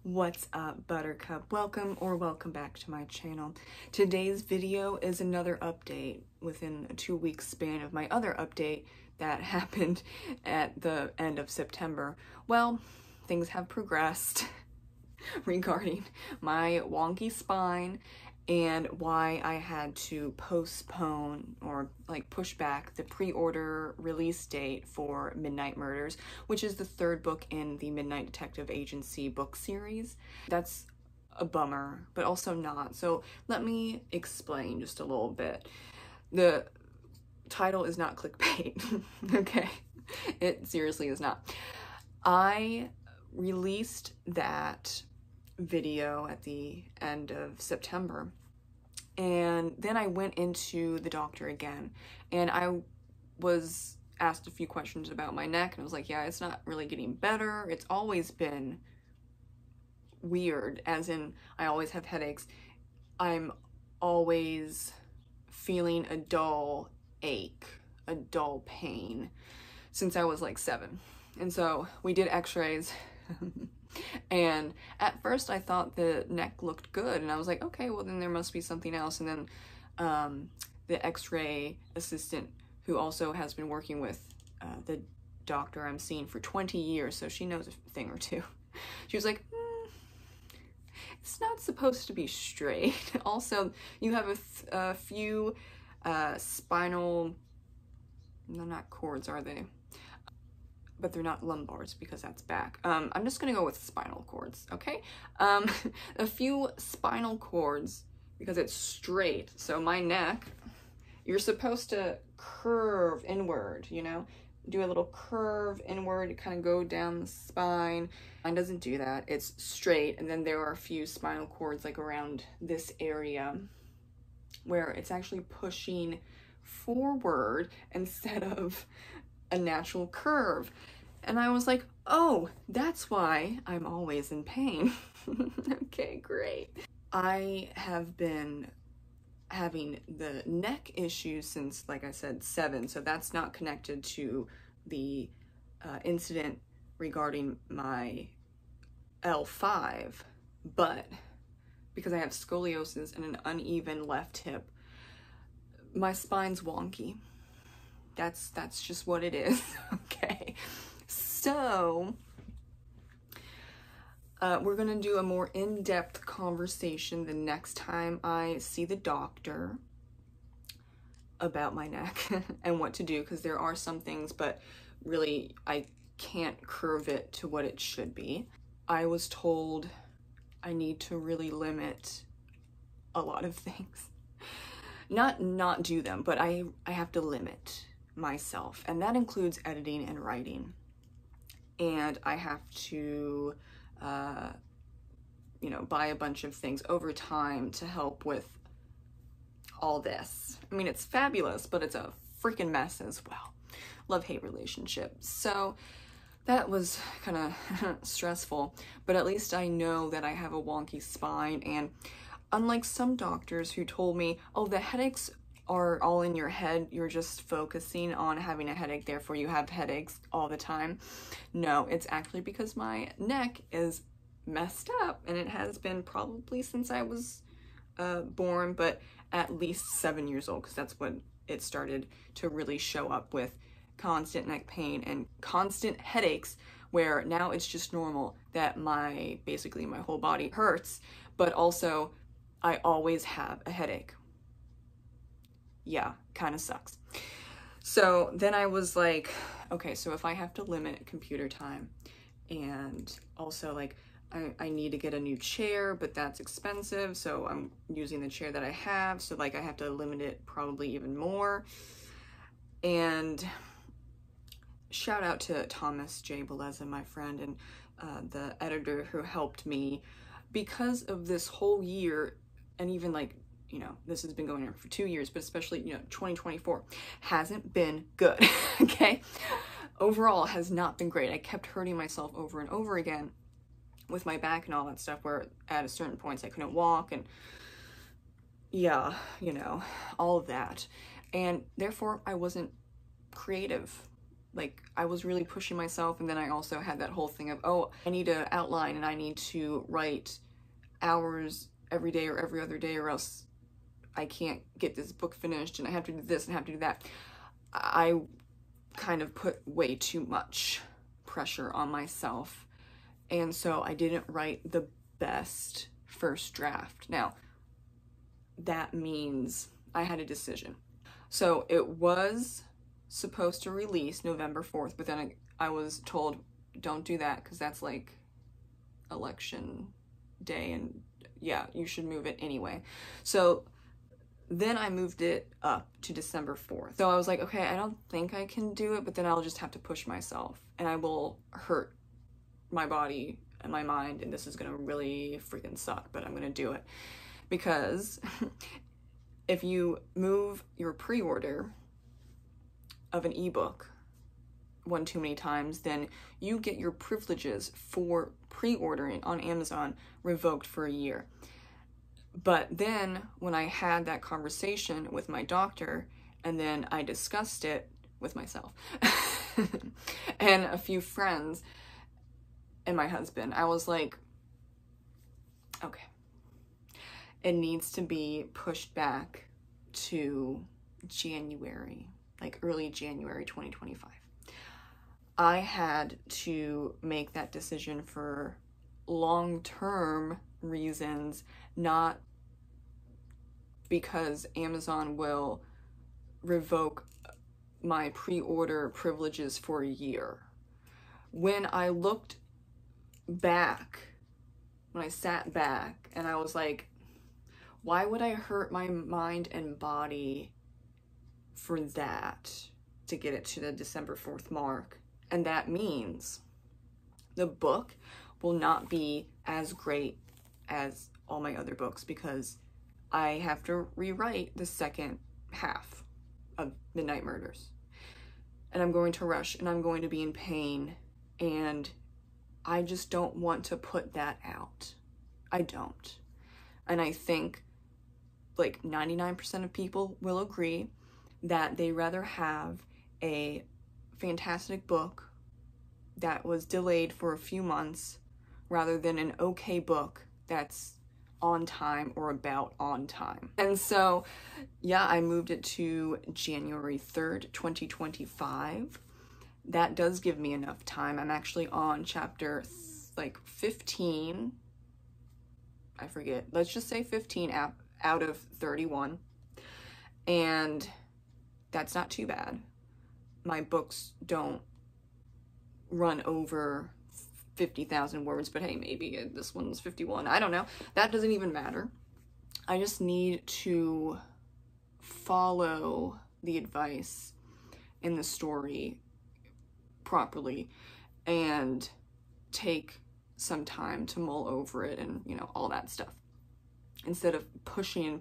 What's up, Buttercup? Welcome or welcome back to my channel. Today's video is another update within a 2-week span of my other update that happened at the end of September. Well, things have progressed regarding my wonky spine and why I had to postpone or push back the pre-order release date for Midnight Murders, which is the third book in the Midnight Detective Agency book series. That's a bummer, but also not. So let me explain just a little bit. The title is not clickbait, okay? It seriously is not. I released that video at the end of September, and then I went into the doctor again, and I was asked a few questions about my neck, and I was like, yeah, it's not really getting better. It's always been weird, as in I always have headaches. I'm always feeling a dull ache, a dull pain since I was like 7. And so we did x-rays and at first I thought the neck looked good, and I was like, okay, well then there must be something else. And then the x-ray assistant, who also has been working with the doctor I'm seeing for 20 years, so she knows a thing or two, she was like, it's not supposed to be straight. Also, you have a few spinal, no, not cords, are they? But they're not lumbars because that's back. I'm just gonna go with spinal cords, okay? A few spinal cords because it's straight. So my neck, you're supposed to curve inward, you know? Do a little curve inward, kind of go down the spine. Mine doesn't do that, it's straight. And then there are a few spinal cords like around this area where it's actually pushing forward instead of a natural curve. And I was like, oh, that's why I'm always in pain. Okay, great. I have been having the neck issues since, like I said, 7, so that's not connected to the incident regarding my L5, but because I have scoliosis and an uneven left hip, my spine's wonky. That's just what it is, okay? So, we're gonna do a more in-depth conversation the next time I see the doctor about my neck and what to do, because there are some things, but really I can't curve it to what it should be. I was told I need to really limit a lot of things. Not do them, but I have to limit myself, and that includes editing and writing. And I have to you know, buy a bunch of things over time to help with all this. I mean, it's fabulous, but it's a freaking mess as well. Love-hate relationship. So that was kind of stressful, but at least I know that I have a wonky spine. And unlike some doctors who told me, oh, the headaches are all in your head, you're just focusing on having a headache, therefore you have headaches all the time. No, it's actually because my neck is messed up, and it has been probably since I was born, but at least 7 years old, because that's when it started to really show up with constant neck pain and constant headaches, where now it's just normal that basically my whole body hurts, but also I always have a headache. Yeah, kind of sucks. So then I was like, okay, so if I have to limit computer time, and also like I need to get a new chair, but that's expensive, so I'm using the chair that I have, so like I have to limit it probably even more. And shout out to Thomas J. Beleza, my friend, and the editor who helped me, because of this whole year, and even like, you know, this has been going on for 2 years, but especially, you know, 2024 hasn't been good, okay? Overall has not been great. I kept hurting myself over and over again with my back and all that stuff, where at a certain points I couldn't walk, and yeah, you know, all of that. And therefore I wasn't creative Like, I was really pushing myself, and then I also had that whole thing of, oh, I need to outline and I need to write hours every day or every other day, or else I can't get this book finished, and I have to do this and have to do that. I kind of put way too much pressure on myself, and so I didn't write the best first draft. Now, that means I had a decision. So it was supposed to release November 4th, but then I was told, don't do that because that's like election day, and yeah, you should move it anyway. So then I moved it up to December 4th. So I was like, okay, I don't think I can do it, but then I'll just have to push myself, and I will hurt my body and my mind, and this is gonna really freaking suck, but I'm gonna do it. Because if you move your pre-order of an ebook one too many times, then you get your privileges for pre-ordering on Amazon revoked for a year. But then when I had that conversation with my doctor, and then I discussed it with myself and a few friends and my husband, I was like, okay, it needs to be pushed back to January, like early January 2025. I had to make that decision for long-term reasons, not because Amazon will revoke my pre-order privileges for a year. When I looked back, when I sat back, and I was like, why would I hurt my mind and body for that to get it to the December 4th mark? And that means the book will not be as great as all my other books, because I have to rewrite the second half of Midnight Murders. And I'm going to rush, and I'm going to be in pain, and I just don't want to put that out. I don't. And I think like 99% of people will agree that they rather have a fantastic book that was delayed for a few months rather than an okay book that's on time or about on time. And so, yeah, I moved it to January 3rd, 2025. That does give me enough time. I'm actually on chapter like 15. I forget. Let's just say 15 out of 31. And that's not too bad. My books don't run over 50,000 words, but hey, maybe this one's 51. I don't know. That doesn't even matter. I just need to follow the advice in the story properly and take some time to mull over it and, you know, all that stuff, instead of pushing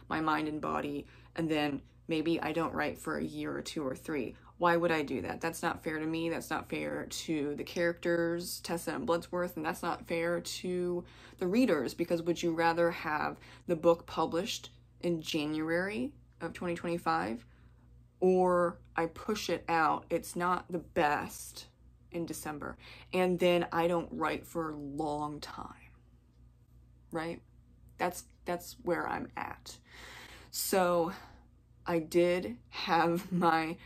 my mind and body, and then maybe I don't write for a year or 2 or 3. Why would I do that? That's not fair to me. That's not fair to the characters, Tessa and Bloodsworth, and that's not fair to the readers, because would you rather have the book published in January of 2025, or I push it out, it's not the best, in December, and then I don't write for a long time, right? That's where I'm at. So I did have my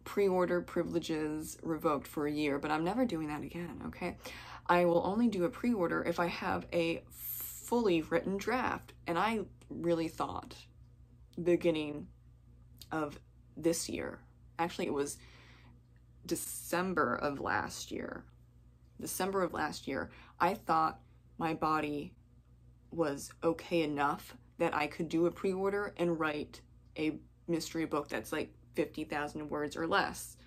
pre-order privileges revoked for a year, but I'm never doing that again, okay? I will only do a pre-order if I have a fully written draft. And I really thought beginning of this year, actually it was December of last year, I thought my body was okay enough that I could do a pre-order and write a mystery book that's like 50,000 words or less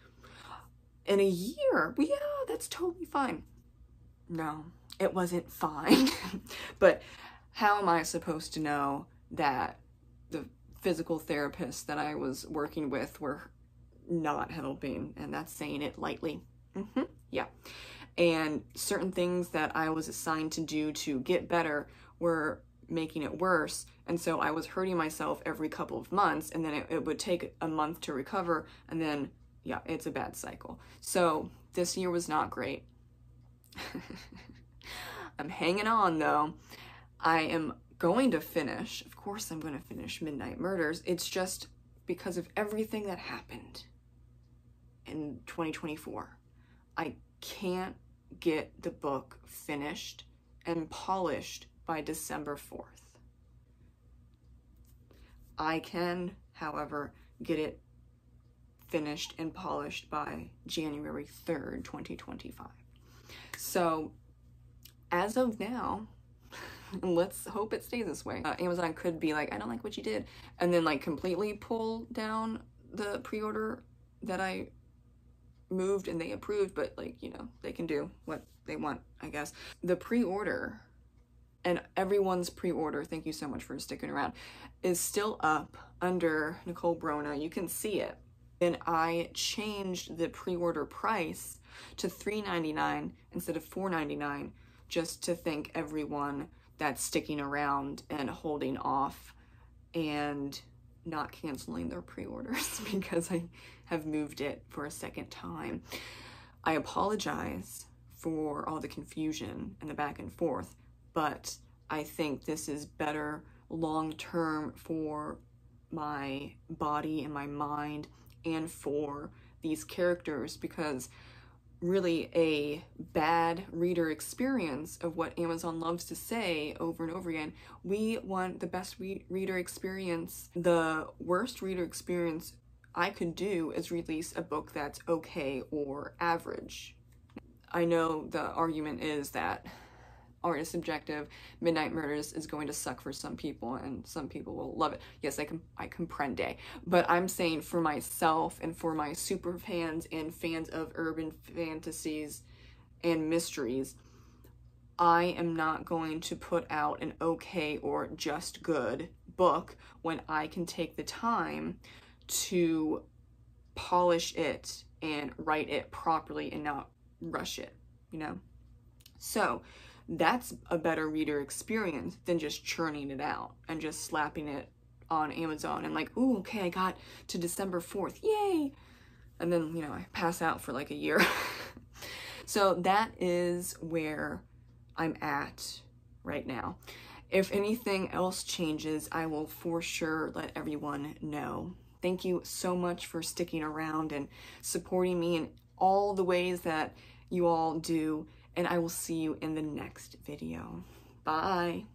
in a year. Yeah, that's totally fine. No, it wasn't fine. But how am I supposed to know that the physical therapists that I was working with were not helping? And that's saying it lightly. Yeah. And certain things that I was assigned to do to get better were making it worse. And so I was hurting myself every couple of months, and then it would take a month to recover, and then yeah, it's a bad cycle. So this year was not great. I'm hanging on though. I am going to finish, of course I'm going to finish Midnight Murders. It's just because of everything that happened in 2024. I can't get the book finished and polished by December 4th. I can, however, get it finished and polished by January 3rd, 2025. So, as of now, let's hope it stays this way. Amazon could be like, I don't like what you did, and then like completely pull down the pre-order that I moved and they approved, but like, you know, they can do what they want, I guess. The pre-order, and everyone's pre-order, thank you so much for sticking around, is still up under Nicole Brona. You can see it. And I changed the pre-order price to $3.99 instead of $4.99 just to thank everyone that's sticking around and holding off and not canceling their pre-orders because I have moved it for a second time. I apologize for all the confusion and the back and forth, but I think this is better long-term for my body and my mind and for these characters, because really a bad reader experience of what Amazon loves to say over and over again. We want the best reader experience. The worst reader experience I could do is release a book that's okay or average. I know the argument is that art is subjective. Midnight Murders is going to suck for some people and some people will love it. Yes, I comprende. But I'm saying for myself and for my super fans and fans of urban fantasies and mysteries, I am not going to put out an okay or just good book when I can take the time to polish it and write it properly and not rush it, you know? So that's a better reader experience than just churning it out and just slapping it on Amazon and like, ooh, okay, I got to December 4th, yay! And then, you know, I pass out for like a year. So that is where I'm at right now. If anything else changes, I will for sure let everyone know. Thank you so much for sticking around and supporting me in all the ways that you all do, and I will see you in the next video. Bye.